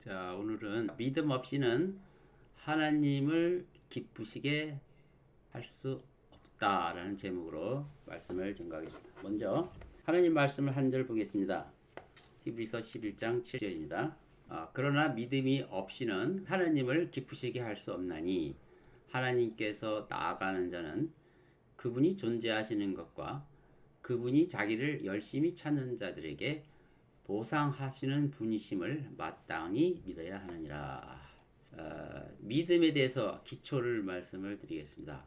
자, 오늘은 믿음 없이는 하나님을 기쁘시게 할 수 없다라는 제목으로 말씀을 증거하겠습니다. 먼저 하나님 말씀을 한 절 보겠습니다. 히브리서 11장 7절입니다. 그러나 믿음이 없이는 하나님을 기쁘시게 할 수 없나니 하나님께서 나아가는 자는 그분이 존재하시는 것과 그분이 자기를 열심히 찾는 자들에게 보상하시는 분이심을 마땅히 믿어야 하느니라. 믿음에 대해서 기초를 말씀을 드리겠습니다.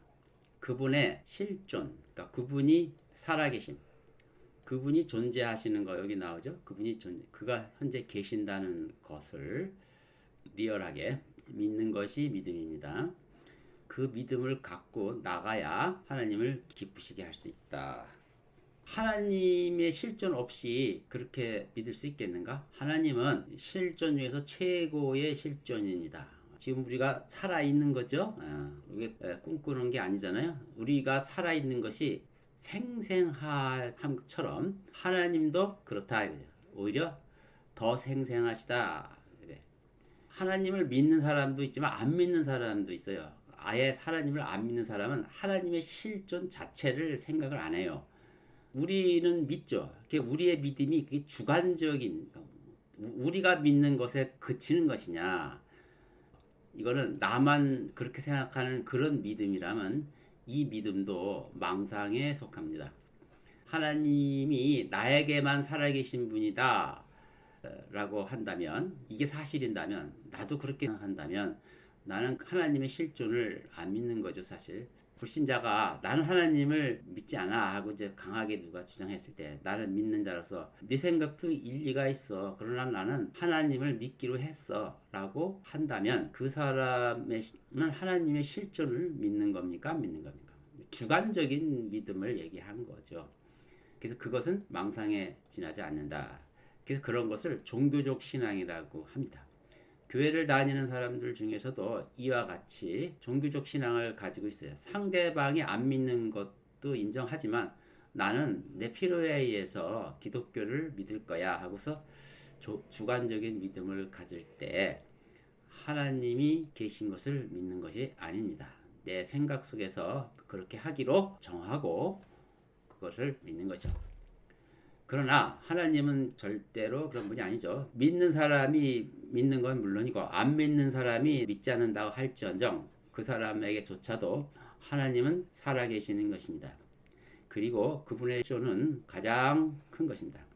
그분의 실존, 그러니까 그분이 살아계심, 그분이 존재하시는 거 여기 나오죠. 그가 현재 계신다는 것을 리얼하게 믿는 것이 믿음입니다. 그 믿음을 갖고 나가야 하나님을 기쁘시게 할 수 있다. 하나님의 실존 없이 그렇게 믿을 수 있겠는가? 하나님은 실존 중에서 최고의 실존입니다. 지금 우리가 살아있는 거죠. 이게 꿈꾸는 게 아니잖아요. 우리가 살아있는 것이 생생함처럼 하나님도 그렇다 이거죠. 오히려 더 생생하시다. 하나님을 믿는 사람도 있지만 안 믿는 사람도 있어요. 아예 하나님을 안 믿는 사람은 하나님의 실존 자체를 생각을 안 해요. 우리는 믿죠. 우리의 믿음이 그게 주관적인, 우리가 믿는 것에 그치는 것이냐, 이거는 나만 그렇게 생각하는 그런 믿음이라면 이 믿음도 망상에 속합니다. 하나님이 나에게만 살아계신 분이다 라고 한다면, 이게 사실인다면, 나도 그렇게 생각한다면 나는 하나님의 실존을 안 믿는 거죠. 사실 불신자가 나는 하나님을 믿지 않아 하고 이제 강하게 누가 주장했을 때, 나는 믿는 자로서 네 생각도 일리가 있어, 그러나 나는 하나님을 믿기로 했어 라고 한다면 그 사람은 하나님의 실존을 믿는 겁니까? 안 믿는 겁니까? 주관적인 믿음을 얘기하는 거죠. 그래서 그것은 망상에 지나지 않는다. 그래서 그런 것을 종교적 신앙이라고 합니다. 교회를 다니는 사람들 중에서도 이와 같이 종교적 신앙을 가지고 있어요. 상대방이 안 믿는 것도 인정하지만 나는 내 필요에 의해서 기독교를 믿을 거야 하고서 주관적인 믿음을 가질 때 하나님이 계신 것을 믿는 것이 아닙니다. 내 생각 속에서 그렇게 하기로 정하고 그것을 믿는 거죠. 그러나 하나님은 절대로 그런 분이 아니죠. 믿는 사람이 믿는 건 물론이고 안 믿는 사람이 믿지 않는다고 할지언정 그 사람에게조차도 하나님은 살아계시는 것입니다. 그리고 그분의 쇼는 가장 큰 것입니다.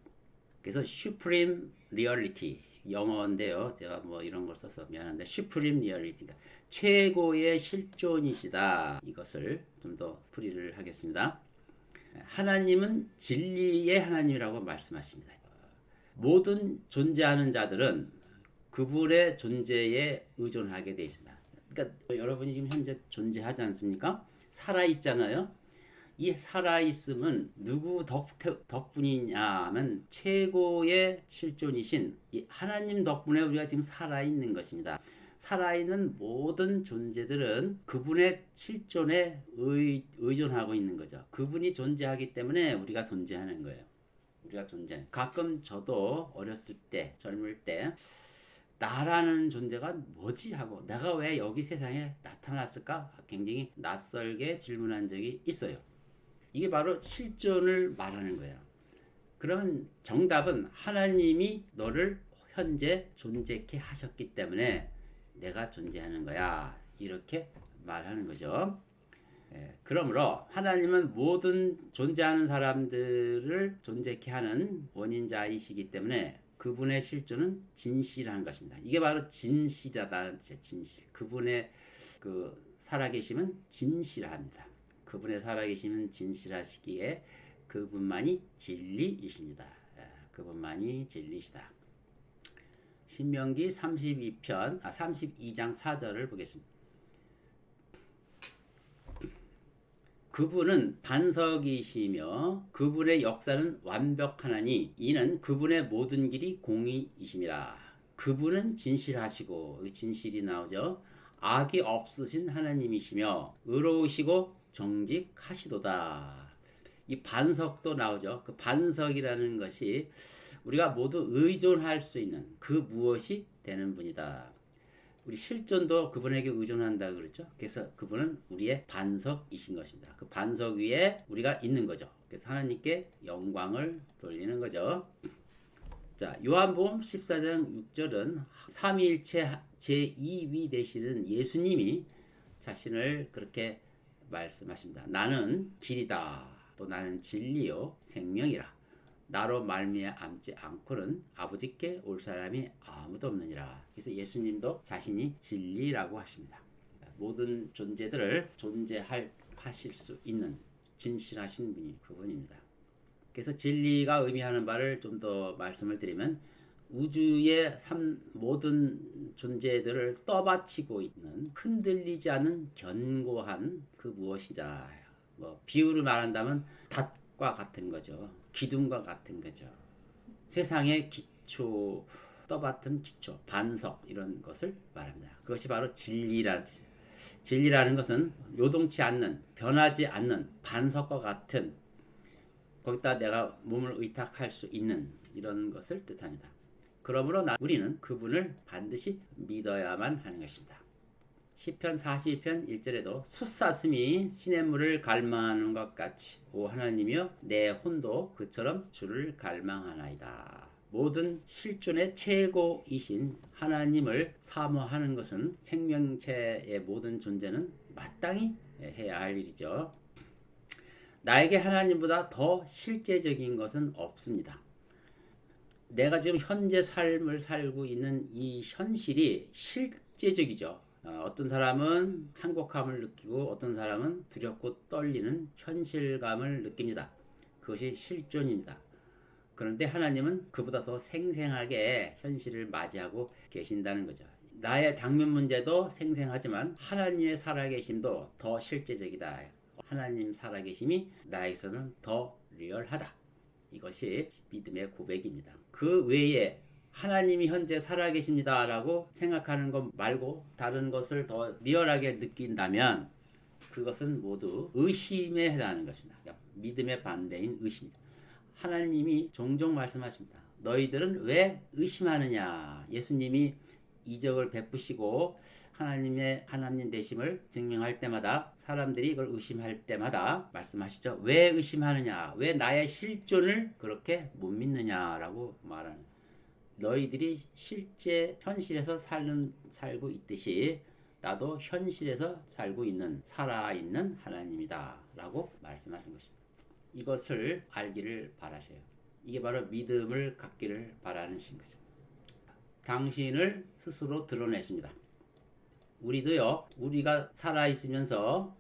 그래서 supreme reality, 영어인데요. 제가 뭐 이런 걸 써서 미안한데 supreme reality가 최고의 실존이시다. 이것을 좀 더 풀이를 하겠습니다. 하나님은 진리의 하나님이라고 말씀하십니다. 모든 존재하는 자들은 그분의 존재에 의존하게 되어 있습니다. 그러니까 여러분이 지금 현재 존재하지 않습니까? 살아있잖아요. 이 살아있음은 누구 덕분이냐면 최고의 실존이신 하나님 덕분에 우리가 지금 살아있는 것입니다. 살아있는 모든 존재들은 그분의 실존에 의존하고 있는 거죠. 그분이 존재하기 때문에 우리가 존재하는 거예요. 우리가 존재하는. 가끔 저도 어렸을 때, 젊을 때 나라는 존재가 뭐지 하고 내가 왜 여기 세상에 나타났을까 굉장히 낯설게 질문한 적이 있어요. 이게 바로 실존을 말하는 거예요. 그러면 정답은 하나님이 너를 현재 존재케 하셨기 때문에 내가 존재하는 거야, 이렇게 말하는 거죠. 그러므로 하나님은 모든 존재하는 사람들을 존재케 하는 원인자이시기 때문에 그분의 실존은 진실한 것입니다. 이게 바로 진실하다는 뜻이에요. 진실. 그분의 그 살아계심은 진실합니다. 그분의 살아계심은 진실하시기에 그분만이 진리이십니다. 그분만이 진리시다. 신명기 32장 4절을 보겠습니다. 그분은 반석이시며 그분의 역사는 완벽하나니 이는 그분의 모든 길이 공의이심이라. 그분은 진실하시고, 진실이 나오죠. 악이 없으신 하나님이시며 의로우시고 정직하시도다. 이 반석도 나오죠. 그 반석이라는 것이 우리가 모두 의존할 수 있는 그 무엇이 되는 분이다. 우리 실존도 그분에게 의존한다 그랬죠. 그래서 그분은 우리의 반석이신 것입니다. 그 반석 위에 우리가 있는 거죠. 그래서 하나님께 영광을 돌리는 거죠. 자, 요한복음 14장 6절은 삼위일체 제2위 되시는 예수님이 자신을 그렇게 말씀하십니다. 나는 길이다. 또 나는 진리요 생명이라. 나로 말미암지 않고는 아버지께 올 사람이 아무도 없느니라. 그래서 예수님도 자신이 진리라고 하십니다. 모든 존재들을 하실 수 있는 진실하신 분이 그분입니다. 그래서 진리가 의미하는 바를 좀 더 말씀을 드리면 우주의 모든 존재들을 떠받치고 있는 흔들리지 않은 견고한 그 무엇이자 뭐 비유를 말한다면 닷과 같은 거죠. 기둥과 같은 거죠. 세상의 기초, 떠받든 기초, 반석 이런 것을 말합니다. 그것이 바로 진리라는 뜻이에요. 진리라는 것은 요동치 않는, 변하지 않는 반석과 같은 거기다 내가 몸을 의탁할 수 있는 이런 것을 뜻합니다. 그러므로 우리는 그분을 반드시 믿어야만 하는 것입니다. 시편 42편 1절에도 숫사슴이 시냇물을 갈망하는 것 같이 오 하나님이여 내 혼도 그처럼 주를 갈망하나이다. 모든 실존의 최고이신 하나님을 사모하는 것은 생명체의 모든 존재는 마땅히 해야 할 일이죠. 나에게 하나님보다 더 실제적인 것은 없습니다. 내가 지금 현재 삶을 살고 있는 이 현실이 실제적이죠. 어떤 사람은 행복함을 느끼고 어떤 사람은 두렵고 떨리는 현실감을 느낍니다. 그것이 실존입니다. 그런데 하나님은 그보다 더 생생하게 현실을 맞이하고 계신다는 거죠. 나의 당면 문제도 생생하지만 하나님의 살아계심도 더 실제적이다. 하나님 살아계심이 나에게서는 더 리얼하다. 이것이 믿음의 고백입니다. 그 외에 하나님이 현재 살아계십니다 라고 생각하는 것 말고 다른 것을 더 리얼하게 느낀다면 그것은 모두 의심에 해당하는 것입니다. 믿음의 반대인 의심입니다. 하나님이 종종 말씀하십니다. 너희들은 왜 의심하느냐. 예수님이 이적을 베푸시고 하나님 되심을 증명할 때마다 사람들이 이걸 의심할 때마다 말씀하시죠. 왜 의심하느냐. 왜 나의 실존을 그렇게 못 믿느냐라고 말하는 너희들이 실제 현실에서 살고 있듯이 나도 현실에서 살고 있는 살아있는 하나님이다 라고 말씀하신 것입니다. 이것을 알기를 바라셔요. 이게 바로 믿음을 갖기를 바라는 것입니다. 당신을 스스로 드러내십니다. 우리도요, 우리가 살아있으면서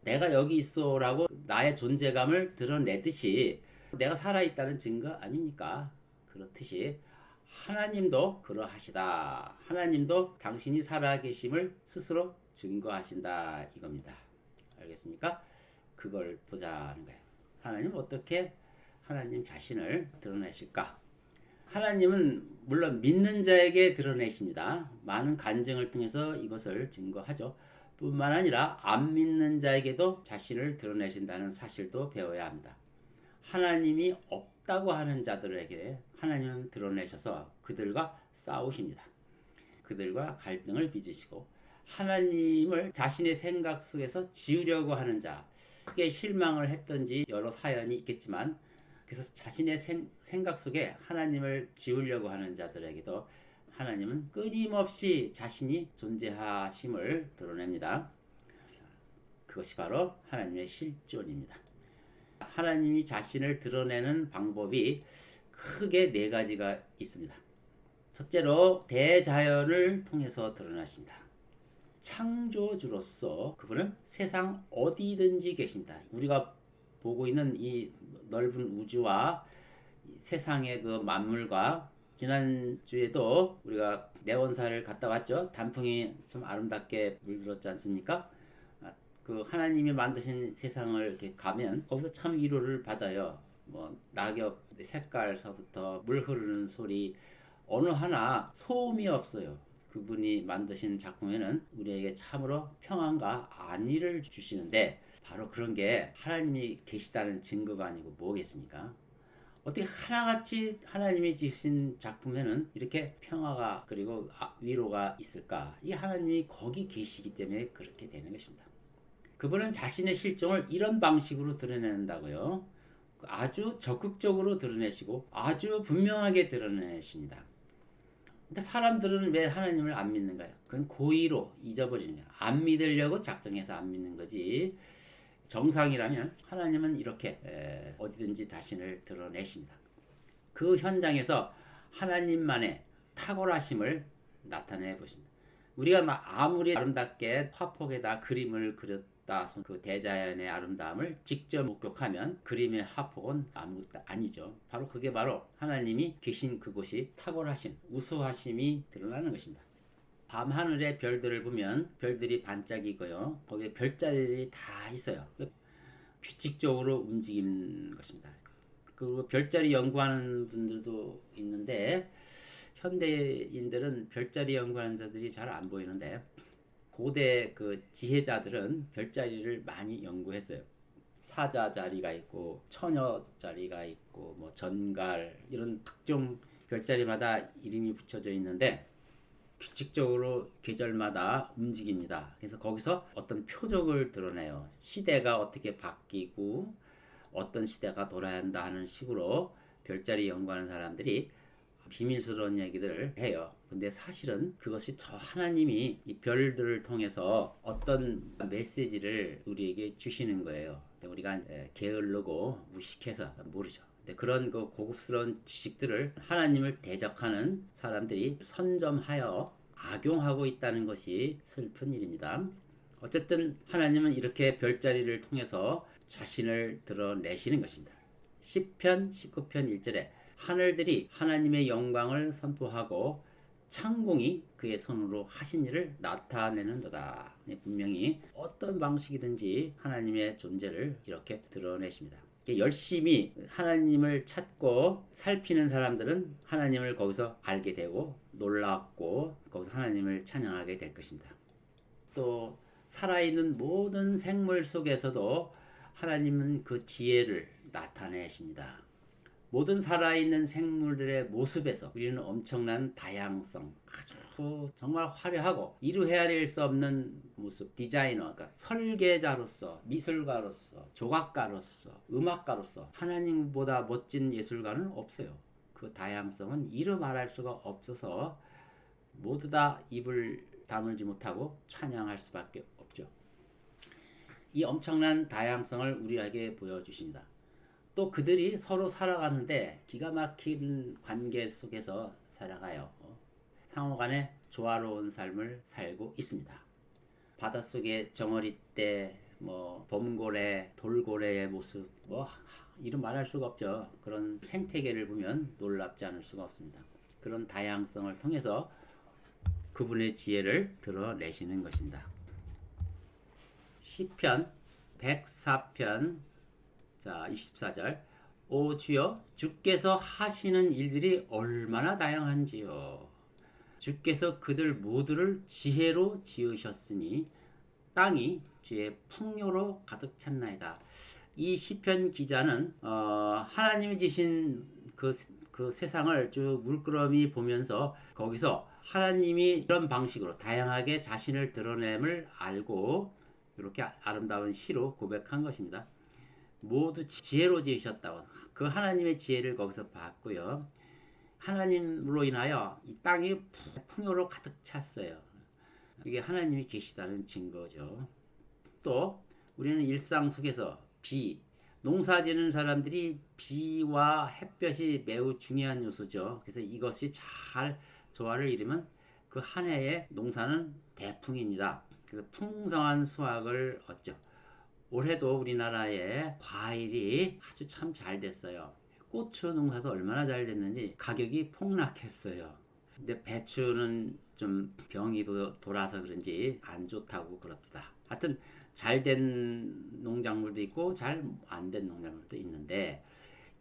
내가 여기 있어 라고 나의 존재감을 드러내듯이 내가 살아있다는 증거 아닙니까? 그렇듯이 하나님도 그러하시다. 하나님도 당신이 살아계심을 스스로 증거하신다 이겁니다. 알겠습니까? 그걸 보자는 거예요. 하나님 어떻게 하나님 자신을 드러내실까? 하나님은 물론 믿는 자에게 드러내십니다. 많은 간증을 통해서 이것을 증거하죠. 뿐만 아니라 안 믿는 자에게도 자신을 드러내신다는 사실도 배워야 합니다. 하나님이 없다고 하는 자들에게 하나님은 드러내셔서 그들과 싸우십니다. 그들과 갈등을 빚으시고 하나님을 자신의 생각 속에서 지으려고 하는 자, 크게 실망을 했던지 여러 사연이 있겠지만 그래서 자신의 생각 속에 하나님을 지으려고 하는 자들에게도 하나님은 끊임없이 자신이 존재하심을 드러냅니다. 그것이 바로 하나님의 실존입니다. 하나님이 자신을 드러내는 방법이 크게 네 가지가 있습니다. 첫째로 대자연을 통해서 드러나십니다. 창조주로서 그분은 세상 어디든지 계신다. 우리가 보고 있는 이 넓은 우주와 세상의 그 만물과 지난주에도 우리가 내원사를 갔다 왔죠. 단풍이 좀 아름답게 물들었지 않습니까? 그 하나님이 만드신 세상을 이렇게 가면 거기서 참 위로를 받아요. 뭐 낙엽 색깔서부터 물 흐르는 소리 어느 하나 소음이 없어요. 그분이 만드신 작품에는 우리에게 참으로 평안과 안위를 주시는데 바로 그런 게 하나님이 계시다는 증거가 아니고 뭐겠습니까? 어떻게 하나같이 하나님이 지으신 작품에는 이렇게 평화가 그리고 위로가 있을까? 이 하나님이 거기 계시기 때문에 그렇게 되는 것입니다. 그분은 자신의 실정을 이런 방식으로 드러낸다고요. 아주 적극적으로 드러내시고 아주 분명하게 드러내십니다. 근데 사람들은 왜 하나님을 안 믿는가요? 그건 고의로 잊어버리는 거야. 안 믿으려고 작정해서 안 믿는 거지. 정상이라면 하나님은 이렇게 어디든지 자신을 드러내십니다. 그 현장에서 하나님만의 탁월하심을 나타내 보십니다. 우리가 아무리 아름답게 화폭에다 그림을 그렸다 그 대자연의 아름다움을 직접 목격하면 그림의 화폭은 아무것도 아니죠. 바로 그게 바로 하나님이 계신 그곳이 탁월하심, 우수하심이 드러나는 것입니다. 밤하늘의 별들을 보면 별들이 반짝이고요. 거기에 별자리들이 다 있어요. 규칙적으로 움직이는 것입니다. 그리고 별자리 연구하는 분들도 있는데 현대인들은 별자리 연구하는 자들이 잘 안 보이는데 고대 그 지혜자들은 별자리를 많이 연구했어요. 사자자리가 있고 처녀자리가 있고 뭐 전갈 이런 각종 별자리마다 이름이 붙여져 있는데 규칙적으로 계절마다 움직입니다. 그래서 거기서 어떤 표적을 드러내요. 시대가 어떻게 바뀌고 어떤 시대가 돌아야 한다 하는 식으로 별자리 연구하는 사람들이 비밀스러운 얘기들을 해요. 근데 사실은 그것이 저 하나님이 이 별들을 통해서 어떤 메시지를 우리에게 주시는 거예요. 우리가 게을르고 무식해서 모르죠. 근데 그런 그 고급스러운 지식들을 하나님을 대적하는 사람들이 선점하여 악용하고 있다는 것이 슬픈 일입니다. 어쨌든 하나님은 이렇게 별자리를 통해서 자신을 드러내시는 것입니다. 시편 19편 1절에 하늘들이 하나님의 영광을 선포하고 창공이 그의 손으로 하신 일을 나타내는도다. 분명히 어떤 방식이든지 하나님의 존재를 이렇게 드러내십니다. 열심히 하나님을 찾고 살피는 사람들은 하나님을 거기서 알게 되고 놀랍고 거기서 하나님을 찬양하게 될 것입니다. 또 살아있는 모든 생물 속에서도 하나님은 그 지혜를 나타내십니다. 모든 살아있는 생물들의 모습에서 우리는 엄청난 다양성, 아주 정말 화려하고 이루 헤아릴 수 없는 모습, 디자이너, 그러니까 설계자로서, 미술가로서, 조각가로서, 음악가로서 하나님보다 멋진 예술가는 없어요. 그 다양성은 이루 말할 수가 없어서 모두 다 입을 다물지 못하고 찬양할 수밖에 없죠. 이 엄청난 다양성을 우리에게 보여주십니다. 또 그들이 서로 살아가는데 기가 막힌 관계 속에서 살아가요. 상호간에 조화로운 삶을 살고 있습니다. 바닷속에 정어리떼, 범고래, 돌고래의 모습, 이름 말할 수가 없죠. 그런 생태계를 보면 놀랍지 않을 수가 없습니다. 그런 다양성을 통해서 그분의 지혜를 드러내시는 것입니다. 시편 104편 24절 오 주여 주께서 하시는 일들이 얼마나 다양한지요. 주께서 그들 모두를 지혜로 지으셨으니 땅이 주의 풍요로 가득 찼나이다. 이 시편 기자는 하나님이 지신 그 세상을 쭉 물끄러미 보면서 거기서 하나님이 이런 방식으로 다양하게 자신을 드러냄을 알고 이렇게 아름다운 시로 고백한 것입니다. 모두 지혜로 지으셨다고 그 하나님의 지혜를 거기서 봤고요. 하나님으로 인하여 이 땅이 풍요로 가득 찼어요. 이게 하나님이 계시다는 증거죠. 또 우리는 일상 속에서 농사 지는 사람들이 비와 햇볕이 매우 중요한 요소죠. 그래서 이것이 잘 조화를 이루면 그 한 해의 농사는 대풍입니다. 그래서 풍성한 수확을 얻죠. 올해도 우리나라에 과일이 아주 참 잘 됐어요. 고추 농사도 얼마나 잘 됐는지 가격이 폭락했어요. 근데 배추는 좀 병이 돌아서 그런지 안 좋다고 그럽니다. 하여튼 잘 된 농작물도 있고 잘 안 된 농작물도 있는데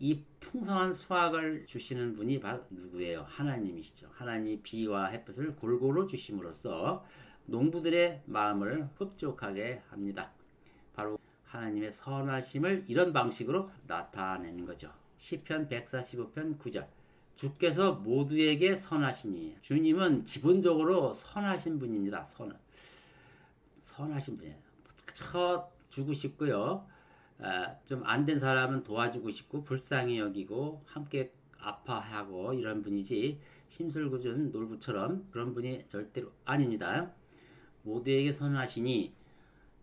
이 풍성한 수확을 주시는 분이 바로 누구예요? 하나님이시죠. 하나님이 비와 햇볕을 골고루 주심으로써 농부들의 마음을 흡족하게 합니다. 바로 하나님의 선하심을 이런 방식으로 나타내는 거죠. 시편 145편 9절. 주께서 모두에게 선하시니. 주님은 기본적으로 선하신 분입니다. 선하신 분이에요. 주고 싶고요. 좀 안 된 사람은 도와주고 싶고 불쌍히 여기고 함께 아파하고 이런 분이지 심술궂은 놀부처럼 그런 분이 절대로 아닙니다. 모두에게 선하시니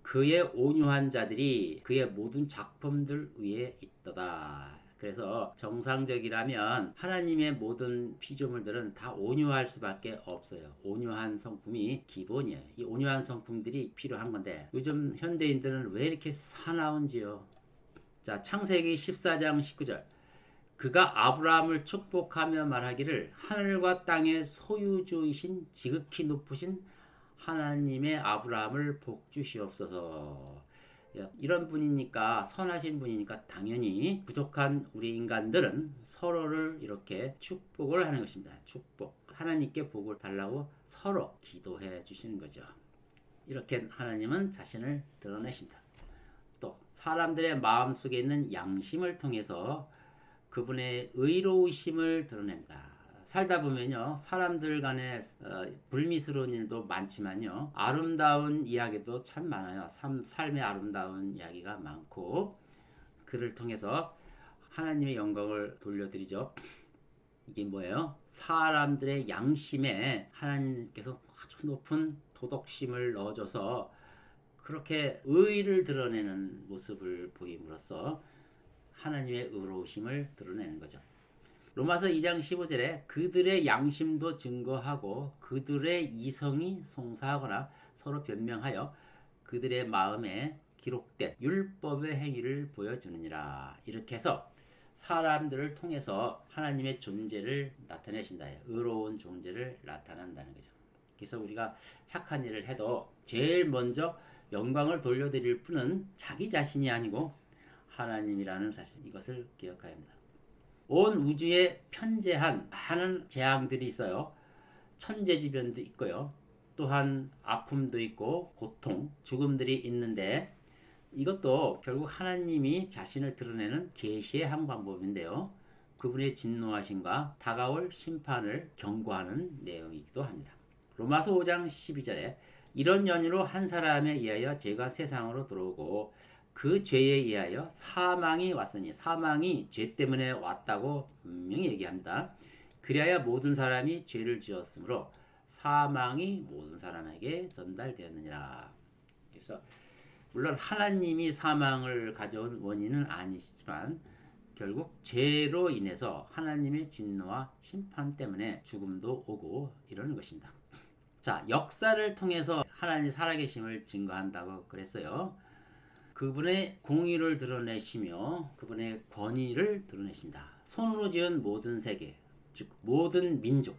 그의 온유한 자들이 그의 모든 작품들 위에 있도다. 그래서 정상적이라면 하나님의 모든 피조물들은 다 온유할 수밖에 없어요. 온유한 성품이 기본이에요. 이 온유한 성품들이 필요한 건데 요즘 현대인들은 왜 이렇게 사나운지요. 자, 창세기 14장 19절. 그가 아브라함을 축복하며 말하기를 하늘과 땅의 소유주이신 지극히 높으신 하나님의 아브라함을 복주시옵소서. 이런 분이니까, 선하신 분이니까 당연히 부족한 우리 인간들은 서로를 이렇게 축복을 하는 것입니다. 축복. 하나님께 복을 달라고 서로 기도해 주시는 거죠. 이렇게 하나님은 자신을 드러내신다. 또 사람들의 마음속에 있는 양심을 통해서 그분의 의로우심을 드러냅니다. 살다 보면요, 사람들 간에 불미스러운 일도 많지만요, 아름다운 이야기도 참 많아요. 삶의 아름다운 이야기가 많고, 그를 통해서 하나님의 영광을 돌려드리죠. 이게 뭐예요? 사람들의 양심에 하나님께서 아주 높은 도덕심을 넣어줘서 그렇게 의를 드러내는 모습을 보임으로써 하나님의 의로우심을 드러내는 거죠. 로마서 2장 15절에 그들의 양심도 증거하고 그들의 이성이 송사하거나 서로 변명하여 그들의 마음에 기록된 율법의 행위를 보여주느니라. 이렇게 해서 사람들을 통해서 하나님의 존재를 나타내신다. 의로운 존재를 나타낸다는 거죠. 그래서 우리가 착한 일을 해도 제일 먼저 영광을 돌려드릴 분은 자기 자신이 아니고 하나님이라는 사실, 이것을 기억해야 합니다. 온 우주에 편재한 많은 재앙들이 있어요. 천재지변도 있고요. 또한 아픔도 있고 고통, 죽음들이 있는데 이것도 결국 하나님이 자신을 드러내는 계시의 한 방법인데요. 그분의 진노하심과 다가올 심판을 경고하는 내용이기도 합니다. 로마서 5장 12절에 이런 연유로 한 사람에 의하여 죄가 세상으로 들어오고 그 죄에 의하여 사망이 왔으니, 사망이 죄 때문에 왔다고 분명히 얘기합니다. 그리하여 모든 사람이 죄를 지었으므로 사망이 모든 사람에게 전달되었느니라. 그래서 물론 하나님이 사망을 가져온 원인은 아니시지만 결국 죄로 인해서 하나님의 진노와 심판 때문에 죽음도 오고 이러는 것입니다. 자, 역사를 통해서 하나님의 살아계심을 증거한다고 그랬어요. 그분의 공의를 드러내시며 그분의 권위를 드러내십니다. 손으로 지은 모든 세계, 즉 모든 민족,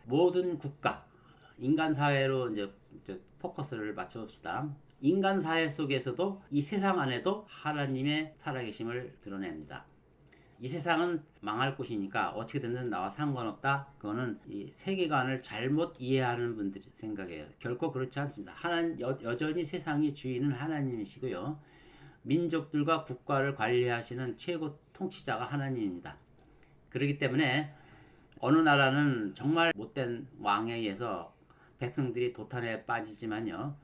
모든 국가, 인간 사회로 이제 포커스를 맞춰봅시다. 인간 사회 속에서도 이 세상 안에도 하나님의 살아계심을 드러냅니다. 이 세상은 망할 곳이니까 어떻게 됐든 나와 상관없다. 그거는 이 세계관을 잘못 이해하는 분들이 생각해요. 결코 그렇지 않습니다. 여전히 세상의 주인은 하나님이시고요. 민족들과 국가를 관리하시는 최고 통치자가 하나님입니다. 그렇기 때문에 어느 나라는 정말 못된 왕에 의해서 백성들이 도탄에 빠지지만요.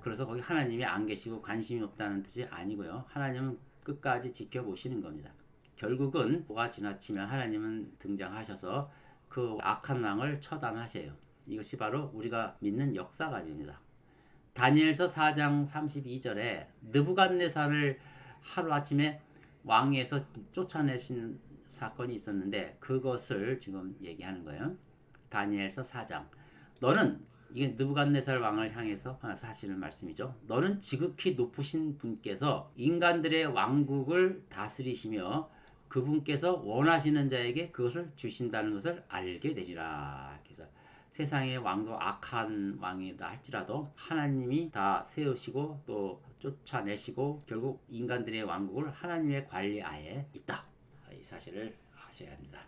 그래서 거기 하나님이 안 계시고 관심이 없다는 뜻이 아니고요. 하나님은 끝까지 지켜보시는 겁니다. 결국은 뭐가 지나치면 하나님은 등장하셔서 그 악한 왕을 처단하세요. 이것이 바로 우리가 믿는 역사관입니다. 다니엘서 4장 32절에 느부갓네살을 하루아침에 왕위에서 쫓아내신 사건이 있었는데 그것을 지금 얘기하는 거예요. 다니엘서 4장. 너는, 이게 느부갓네살 왕을 향해서 하시는 말씀이죠. 너는 지극히 높으신 분께서 인간들의 왕국을 다스리시며 그분께서 원하시는 자에게 그것을 주신다는 것을 알게 되리라. 그래서 세상의 왕도 악한 왕이라 할지라도 하나님이 다 세우시고 또 쫓아내시고 결국 인간들의 왕국을 하나님의 관리하에 있다. 이 사실을 아셔야 합니다.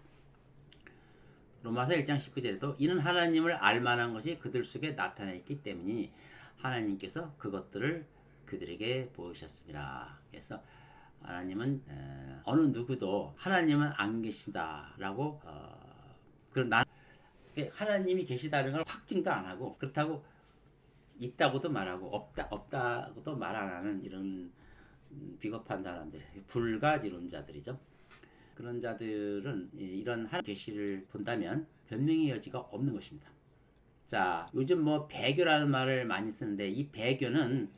로마서 1장 19절에도 이는 하나님을 알만한 것이 그들 속에 나타나 있기 때문이니 하나님께서 그것들을 그들에게 보이셨습니다. 그래서 하나님은 어느 누구도 하나님은 안 계시다라고 그런 하나님이 계시다는 걸 확증도 안 하고 그렇다고 있다고도 말하고 없다고도 말 안 하는 이런 비겁한 사람들, 불가지론자들이죠. 그런 자들은 이런 하나님 계시를 본다면 변명의 여지가 없는 것입니다. 자, 요즘 뭐 배교라는 말을 많이 쓰는데 이 배교는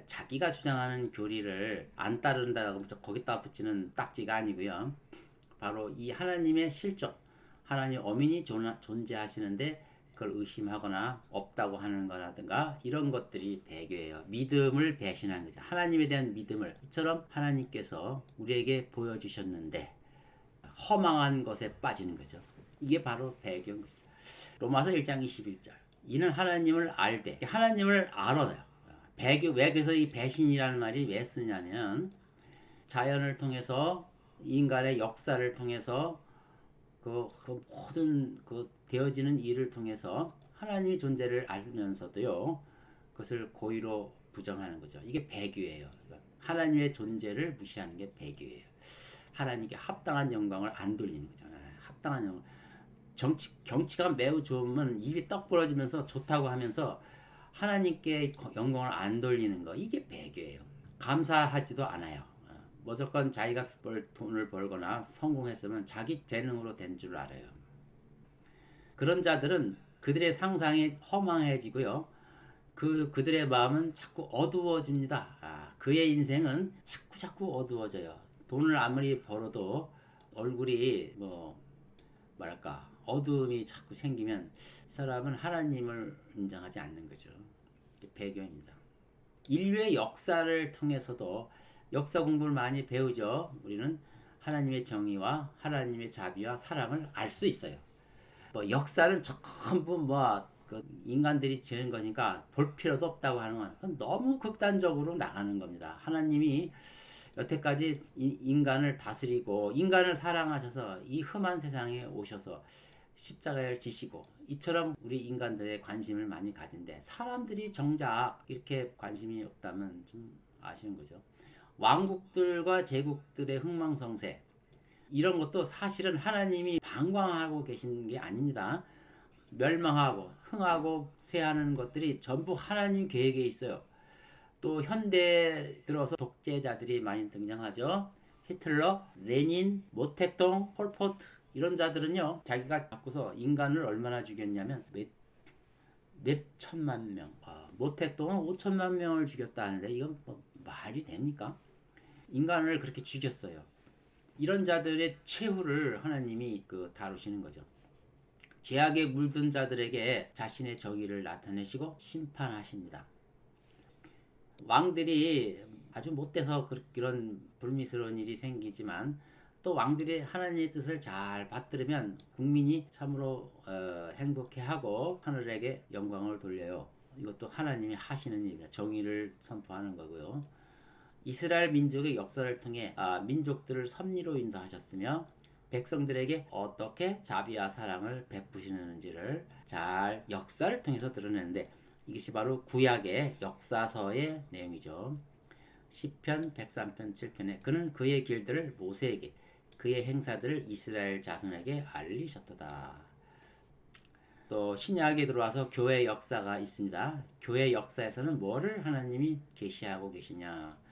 자기가 주장하는 교리를 안 따른다고 거기다 붙이는 딱지가 아니고요. 바로 이 하나님의 실존, 하나님 어민이 존재하시는데 그걸 의심하거나 없다고 하는 거라든가 이런 것들이 배교예요. 믿음을 배신한 거죠. 하나님에 대한 믿음을 이처럼 하나님께서 우리에게 보여주셨는데 허망한 것에 빠지는 거죠. 이게 바로 배교인 거죠. 로마서 1장 21절 이는 하나님을 알되 하나님을 알아요. 배교 왜 그래서 이 배신이라는 말이 왜 쓰냐면 자연을 통해서 인간의 역사를 통해서 그 모든 그 되어지는 일을 통해서 하나님의 존재를 알면서도요 그것을 고의로 부정하는 거죠. 이게 배교예요. 하나님의 존재를 무시하는 게 배교예요. 하나님께 합당한 영광을 안 돌리는 거죠. 합당한 영광. 경치가 매우 좋으면 입이 떡 부러지면서 좋다고 하면서 하나님께 영광을 안 돌리는 거 이게 배교예요. 감사하지도 않아요. 무조건 자기가 돈을 벌거나 성공했으면 자기 재능으로 된 줄 알아요. 그런 자들은 그들의 상상이 허망해지고요. 그들의 마음은 자꾸 어두워집니다. 그의 인생은 자꾸 어두워져요. 돈을 아무리 벌어도 얼굴이 뭐랄까 어두움이 자꾸 생기면 이 사람은 하나님을 인정하지 않는 거죠. 배교입니다. 인류의 역사를 통해서도 역사 공부를 많이 배우죠. 우리는 하나님의 정의와 하나님의 자비와 사랑을 알 수 있어요. 역사는 전부 그 인간들이 지은 것이니까 볼 필요도 없다고 하는 건 너무 극단적으로 나가는 겁니다. 하나님이 여태까지 인간을 다스리고 인간을 사랑하셔서 이 험한 세상에 오셔서 십자가를 지시고 이처럼 우리 인간들의 관심을 많이 가진데 사람들이 정작 이렇게 관심이 없다면 좀 아쉬운 거죠. 왕국들과 제국들의 흥망성쇠 이런 것도 사실은 하나님이 방광하고 계신 게 아닙니다. 멸망하고 흥하고 쇠하는 것들이 전부 하나님 계획에 있어요. 또 현대 들어서 독재자들이 많이 등장하죠. 히틀러, 레닌, 모택동, 폴포트 이런 자들은요. 자기가 갖고서 인간을 얼마나 죽였냐면 몇 천만 명. 모택동은 5천만 명을 죽였다는데 이건 말이 됩니까? 인간을 그렇게 죽였어요. 이런 자들의 최후를 하나님이 다루시는 거죠. 죄악에 물든 자들에게 자신의 정의를 나타내시고 심판하십니다. 왕들이 아주 못돼서 그런 불미스러운 일이 생기지만 또 왕들이 하나님의 뜻을 잘 받들으면 국민이 참으로 행복해하고 하늘에게 영광을 돌려요. 이것도 하나님이 하시는 일입니다. 정의를 선포하는 거고요. 이스라엘 민족의 역사를 통해 민족들을 섭리로 인도하셨으며 백성들에게 어떻게 자비와 사랑을 베푸시는지를 잘 역사를 통해서 드러내는데 이것이 바로 구약의 역사서의 내용이죠. 시편 103편 7편에 그는 그의 길들을 모세에게 그의 행사들을 이스라엘 자손에게 알리셨도다. 또 신약에 들어와서 교회 역사가 있습니다. 교회 역사에서는 뭐를 하나님이 계시하고 계시냐?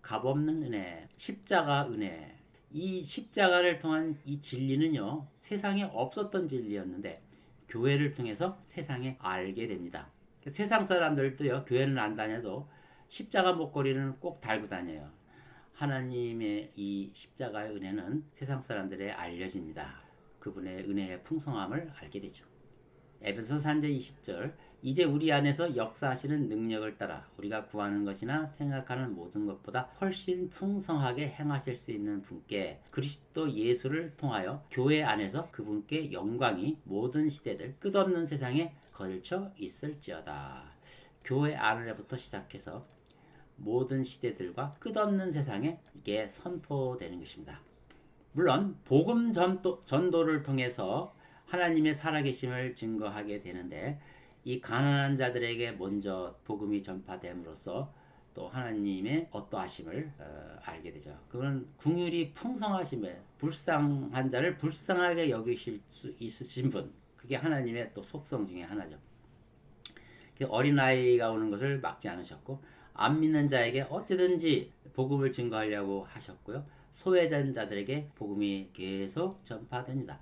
값없는 은혜, 십자가 은혜. 이 십자가를 통한 이 진리는요, 세상에 없었던 진리였는데 교회를 통해서 세상에 알게 됩니다. 세상 사람들도요, 교회는 안 다녀도 십자가 목걸이는 꼭 달고 다녀요. 하나님의 이 십자가의 은혜는 세상 사람들에 알려집니다. 그분의 은혜의 풍성함을 알게 되죠. 에베소서 3장 20절 이제 우리 안에서 역사하시는 능력을 따라 우리가 구하는 것이나 생각하는 모든 것보다 훨씬 풍성하게 행하실 수 있는 분께 그리스도 예수를 통하여 교회 안에서 그분께 영광이 모든 시대들 끝없는 세상에 걸쳐 있을지어다. 교회 안으로부터 시작해서 모든 시대들과 끝없는 세상에 이게 선포되는 것입니다. 물론 복음 전도를 통해서 하나님의 살아계심을 증거하게 되는데 이 가난한 자들에게 먼저 복음이 전파됨으로써 또 하나님의 어떠하심을 알게 되죠. 그건 궁율이 풍성하심에 불쌍한 자를 불쌍하게 여기실 수 있으신 분, 그게 하나님의 또 속성 중에 하나죠. 어린아이가 오는 것을 막지 않으셨고 안 믿는 자에게 어찌든지 복음을 증거하려고 하셨고요. 소외된 자들에게 복음이 계속 전파됩니다.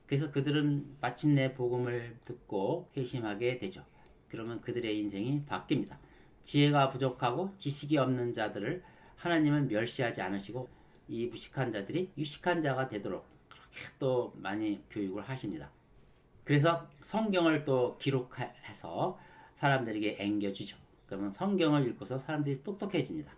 그래서 그들은 마침내 복음을 듣고 회심하게 되죠. 그러면 그들의 인생이 바뀝니다. 지혜가 부족하고 지식이 없는 자들을 하나님은 멸시하지 않으시고 이 무식한 자들이 유식한 자가 되도록 그렇게 또 많이 교육을 하십니다. 그래서 성경을 또 기록해서 사람들에게 앵겨주죠. 그러면 성경을 읽고서 사람들이 똑똑해집니다.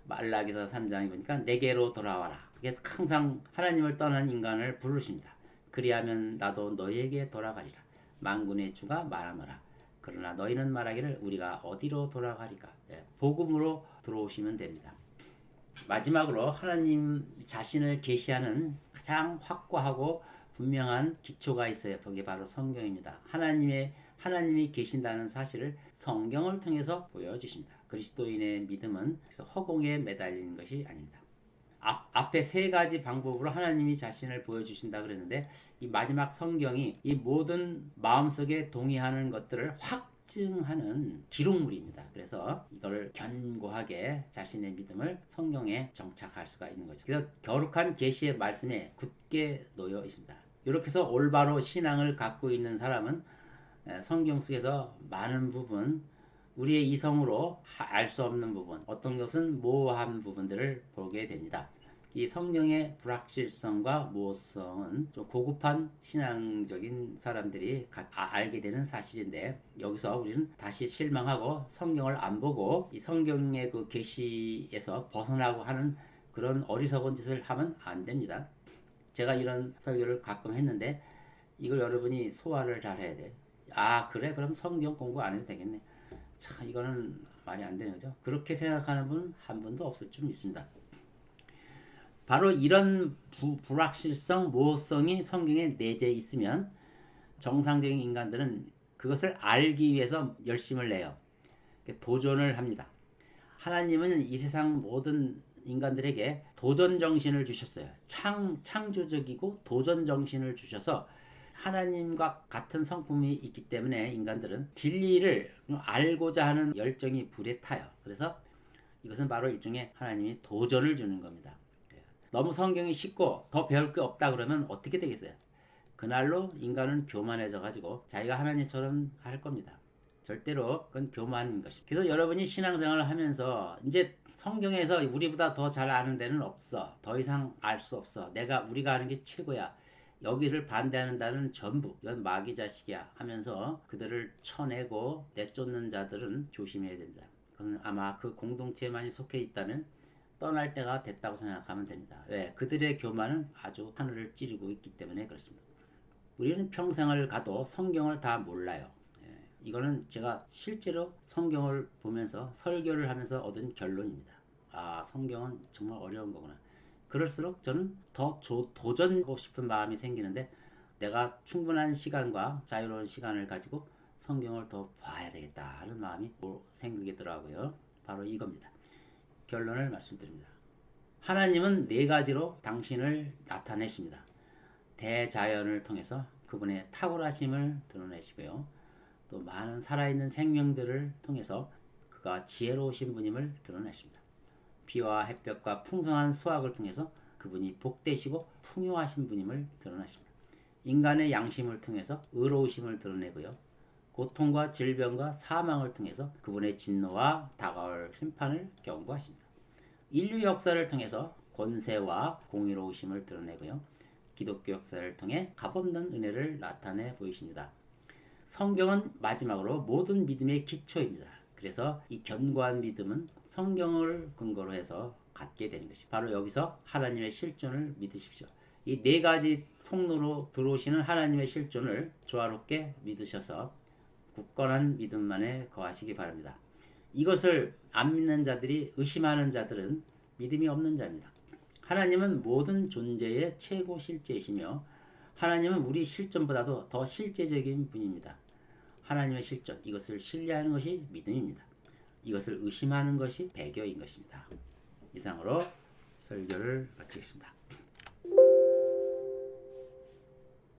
말라기서 3장에 보니까 내게로 돌아와라. 그게 항상 하나님을 떠난 인간을 부르십니다. 그리하면 나도 너희에게 돌아가리라. 만군의 주가 말하노라. 그러나 너희는 말하기를 우리가 어디로 돌아가리까? 복음으로 들어오시면 됩니다. 마지막으로 하나님 자신을 계시하는 가장 확고하고 분명한 기초가 있어요. 그게 바로 성경입니다. 하나님이 계신다는 사실을 성경을 통해서 보여주십니다. 그리스도인의 믿음은 허공에 매달리는 것이 아닙니다. 앞에 세 가지 방법으로 하나님이 자신을 보여주신다 그랬는데 이 마지막 성경이 이 모든 마음속에 동의하는 것들을 확증하는 기록물입니다. 그래서 이걸 견고하게 자신의 믿음을 성경에 정착할 수가 있는 거죠. 그래서 거룩한 계시의 말씀에 굳게 놓여 있습니다. 이렇게 해서 올바로 신앙을 갖고 있는 사람은 성경 속에서 많은 부분 우리의 이성으로 알 수 없는 부분, 어떤 것은 모호한 부분들을 보게 됩니다. 이 성경의 불확실성과 모호성은 좀 고급한 신앙적인 사람들이 알게 되는 사실인데 여기서 우리는 다시 실망하고 성경을 안 보고 이 성경의 그 계시에서 벗어나고 하는 그런 어리석은 짓을 하면 안 됩니다. 제가 이런 설교를 가끔 했는데 이걸 여러분이 소화를 잘 해야 돼. 아 그래? 그럼 성경 공부 안 해도 되겠네. 참 이거는 말이 안 되는 거죠. 그렇게 생각하는 분 한 분도 없을 줄 믿습니다. 바로 이런 불확실성, 모호성이 성경에 내재 있으면 정상적인 인간들은 그것을 알기 위해서 열심을 내요. 도전을 합니다. 하나님은 이 세상 모든 인간들에게 도전 정신을 주셨어요. 창조적이고 도전 정신을 주셔서 하나님과 같은 성품이 있기 때문에 인간들은 진리를 알고자 하는 열정이 불에 타요. 그래서 이것은 바로 일종의 하나님이 도전을 주는 겁니다. 너무 성경이 쉽고 더 배울 게 없다 그러면 어떻게 되겠어요? 그날로 인간은 교만해져 가지고 자기가 하나님처럼 할 겁니다. 절대로 그건 교만인 것입니다. 그래서 여러분이 신앙생활을 하면서 이제 성경에서 우리보다 더 잘 아는 데는 없어. 더 이상 알 수 없어. 우리가 아는 게 최고야. 여기를 반대하는 자는 전부 이건 마귀 자식이야 하면서 그들을 쳐내고 내쫓는 자들은 조심해야 됩니다. 그건 아마 그 공동체에만 속해 있다면 떠날 때가 됐다고 생각하면 됩니다. 왜? 그들의 교만은 아주 하늘을 찌르고 있기 때문에 그렇습니다. 우리는 평생을 가도 성경을 다 몰라요. 이거는 제가 실제로 성경을 보면서 설교를 하면서 얻은 결론입니다. 아, 성경은 정말 어려운 거구나. 그럴수록 저는 더 도전하고 싶은 마음이 생기는데 내가 충분한 시간과 자유로운 시간을 가지고 성경을 더 봐야 되겠다 하는 마음이 생기더라고요. 바로 이겁니다. 결론을 말씀드립니다. 하나님은 네 가지로 당신을 나타내십니다. 대자연을 통해서 그분의 탁월하심을 드러내시고요. 또 많은 살아있는 생명들을 통해서 그가 지혜로우신 분임을 드러내십니다. 비와 햇볕과 풍성한 수확을 통해서 그분이 복되시고 풍요하신 분임을 드러내십니다. 인간의 양심을 통해서 의로우심을 드러내고요. 고통과 질병과 사망을 통해서 그분의 진노와 다가올 심판을 경고하십니다. 인류 역사를 통해서 권세와 공의로우심을 드러내고요. 기독교 역사를 통해 값없는 은혜를 나타내 보이십니다. 성경은 마지막으로 모든 믿음의 기초입니다. 그래서 이 견고한 믿음은 성경을 근거로 해서 갖게 되는 것이 바로 여기서 하나님의 실존을 믿으십시오. 이 네 가지 통로로 들어오시는 하나님의 실존을 조화롭게 믿으셔서 굳건한 믿음만에 거하시기 바랍니다. 이것을 안 믿는 자들이 의심하는 자들은 믿음이 없는 자입니다. 하나님은 모든 존재의 최고 실제이시며 하나님은 우리 실존보다도 더 실제적인 분입니다. 하나님의 실존, 이것을 신뢰하는 것이 믿음입니다. 이것을 의심하는 것이 배교인 것입니다. 이상으로 설교를 마치겠습니다.